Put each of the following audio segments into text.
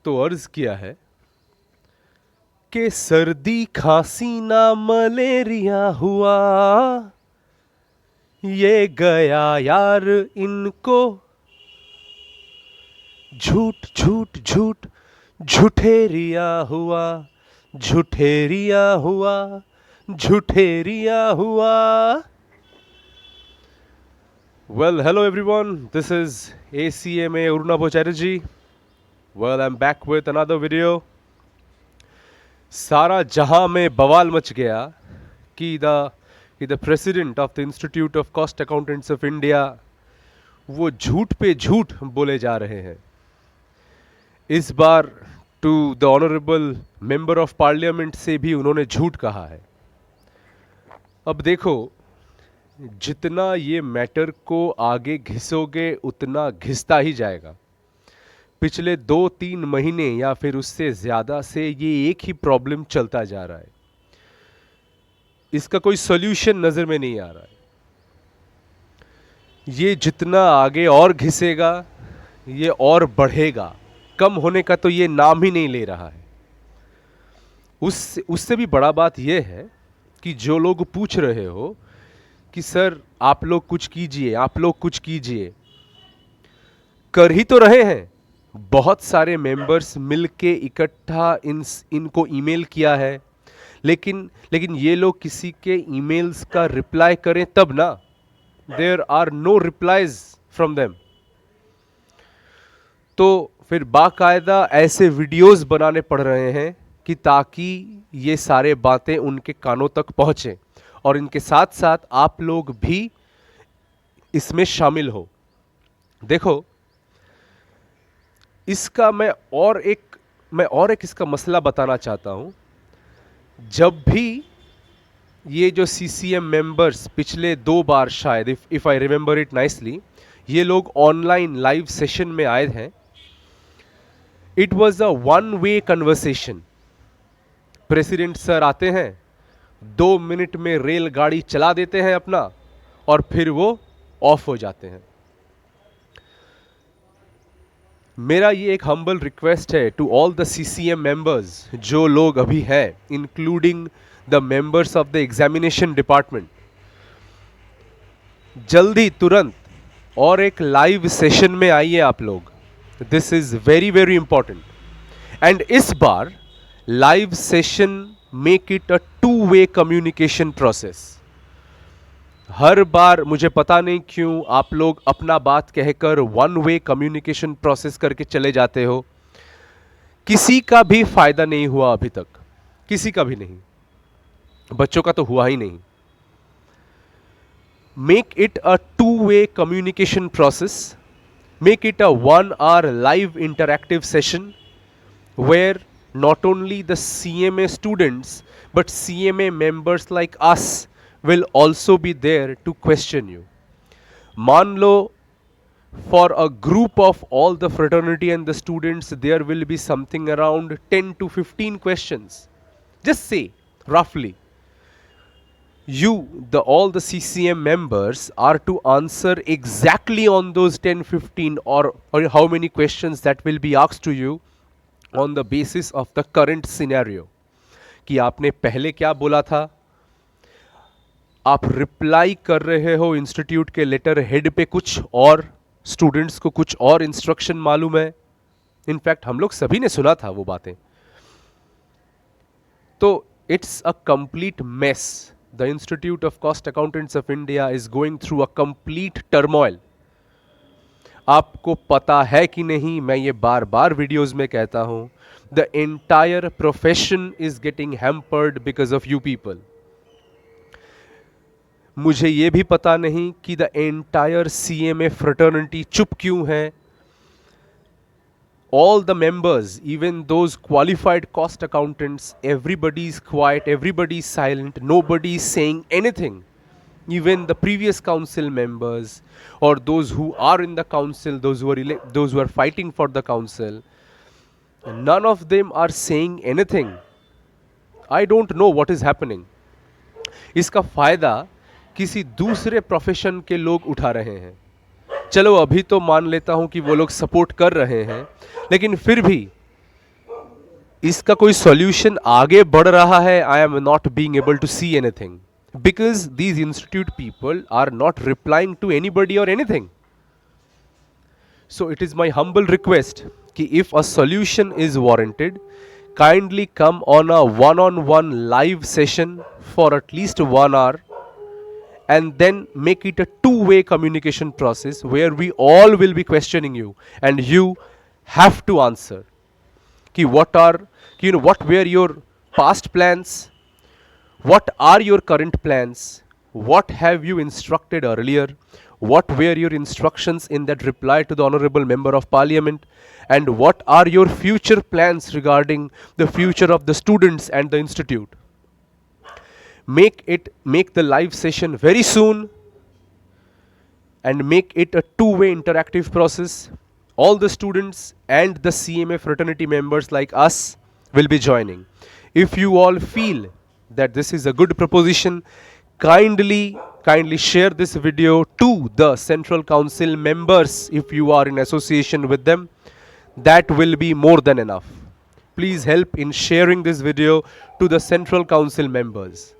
तो अर्ज किया है कि सर्दी खांसी ना मलेरिया हुआ, ये गया यार इनको झूठ झूठ झूठ झूठेरिया हुआ, झूठेरिया हुआ, झूठेरिया हुआ. Well, hello everyone. This is ACMA Urunabo Chatterjee. Well, I'm back with another video. सारा जहां में बवाल मच गया कि the president of the institute of cost accountants of India वो झूठ पे झूठ बोले जा रहे हैं. इस बार to the honourable member of parliament से भी उन्होंने झूठ कहा है. अब देखो, जितना ये मैटर को आगे घिसोगे उतना घिसता ही जाएगा. पिछले 2-3 महीने या फिर उससे ज़्यादा से ये एक ही प्रॉब्लम चलता जा रहा है. इसका कोई सॉल्यूशन नज़र में नहीं आ रहा है. ये जितना आगे और घिसेगा ये और बढ़ेगा. कम होने का तो ये नाम ही नहीं ले रहा है. उससे भी बड़ा बात यह है कि जो लोग पूछ रहे हो कि सर आप लोग कुछ कीजिए, आप लोग कुछ कीजिए, कर ही तो रहे हैं. बहुत सारे मेंबर्स मिलके इकट्ठा इनको ईमेल किया है, लेकिन ये लोग किसी के ईमेल्स का रिप्लाई करें तब ना. There are no replies from them. तो फिर बाकायदा ऐसे वीडियोस बनाने पड़ रहे हैं कि ताकि ये सारे बातें उनके कानों तक पहुंचे और इनके साथ साथ आप लोग भी इसमें शामिल हो. देखो, इसका मैं और एक इसका मसला बताना चाहता हूं. जब भी ये जो सीसीएम मेंबर्स पिछले 2 बार शायद, if I remember it nicely, ये लोग ऑनलाइन लाइव सेशन में आए हैं, it was a one way conversation. President sir आते हैं, 2 मिनट में रेलगाड़ी चला देते हैं अपना और फिर वो ऑफ हो जाते हैं. मेरा ये एक हम्बल रिक्वेस्ट है to all the CCM members, जो लोग अभी हैं, including the members of the examination department, जल्दी तुरंत और एक लाइव सेशन में आइए आप लोग. This is very very important. And इस बार live session make it a 2-वे कम्युनिकेशन प्रोसेस. हर बार मुझे पता नहीं क्यों आप लोग अपना बात कहकर 1-वे कम्युनिकेशन प्रोसेस करके चले जाते हो. किसी का भी फायदा नहीं हुआ अभी तक, किसी का भी नहीं. बच्चों का तो हुआ ही नहीं. मेक इट अ 2-वे communication process. Make it a 1 hour live interactive session where not only the CMA students but CMA members like us will also be there to question you. मान लो, for a group of all the fraternity and the students there will be something around 10 to 15 questions. Just say roughly all the CCM members are to answer exactly on those 10-15 or how many questions that will be asked to you on the basis of the current scenario. कि आपने पहले क्या बोला था, आप reply कर रहे हो इंस्टीट्यूट के लेटर हेड पे कुछ और, स्टूडेंट्स को कुछ और इंस्ट्रक्शन मालूम है. इनफैक्ट हम लोग सभी ने सुना था वो बातें. तो it's a complete mess. The institute of cost accountants of India is going through a complete turmoil. आपको पता है कि नहीं, मैं ये बार बार वीडियोस में कहता हूं, the entire profession is getting hampered because of you people. मुझे ये भी पता नहीं कि द एंटायर सीएमए फ्रेटर्निटी चुप क्यों है. All the members, even those qualified cost accountants, everybody is quiet, everybody is silent, nobody is saying anything. Even the previous council members or those who are in the council, those who are fighting for the council, none of them are saying anything. I don't know what is happening. इसका फायदा किसी दूसरे profession के लोग उठा रहे हैं. चलो अभी तो मान लेता हूं कि वो लोग सपोर्ट कर रहे हैं, लेकिन फिर भी इसका कोई सॉल्यूशन आगे बढ़ रहा है, I am not being able to see anything because these institute people are not replying to anybody और anything. So it is my humble request कि if a solution is warranted, kindly come on a one-on-one live session for at least 1 hour and then make it a two-way communication process where we all will be questioning you and you have to answer कि what were your past plans, what are your current plans? What have you instructed earlier? What were your instructions in that reply to the Honorable Member of Parliament? And what are your future plans regarding the future of the students and the institute? Make the live session very soon and make it a two-way interactive process. All the students and the CMA fraternity members like us will be joining. If you all feel that this is a good proposition, kindly share this video to the Central Council members if you are in association with them. That will be more than enough. Please help in sharing this video to the Central Council members.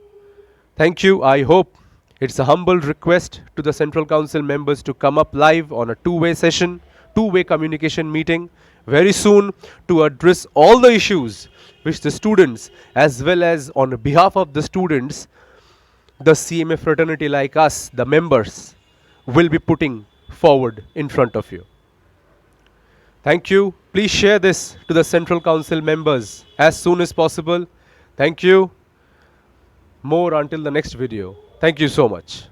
Thank you. I hope it's a humble request to the Central Council members to come up live on a two-way session, two-way communication meeting very soon to address all the issues which the students, as well as on behalf of the students, the CMA fraternity like us, the members, will be putting forward in front of you. Thank you. Please share this to the Central Council members as soon as possible. Thank you. More until the next video. Thank you so much.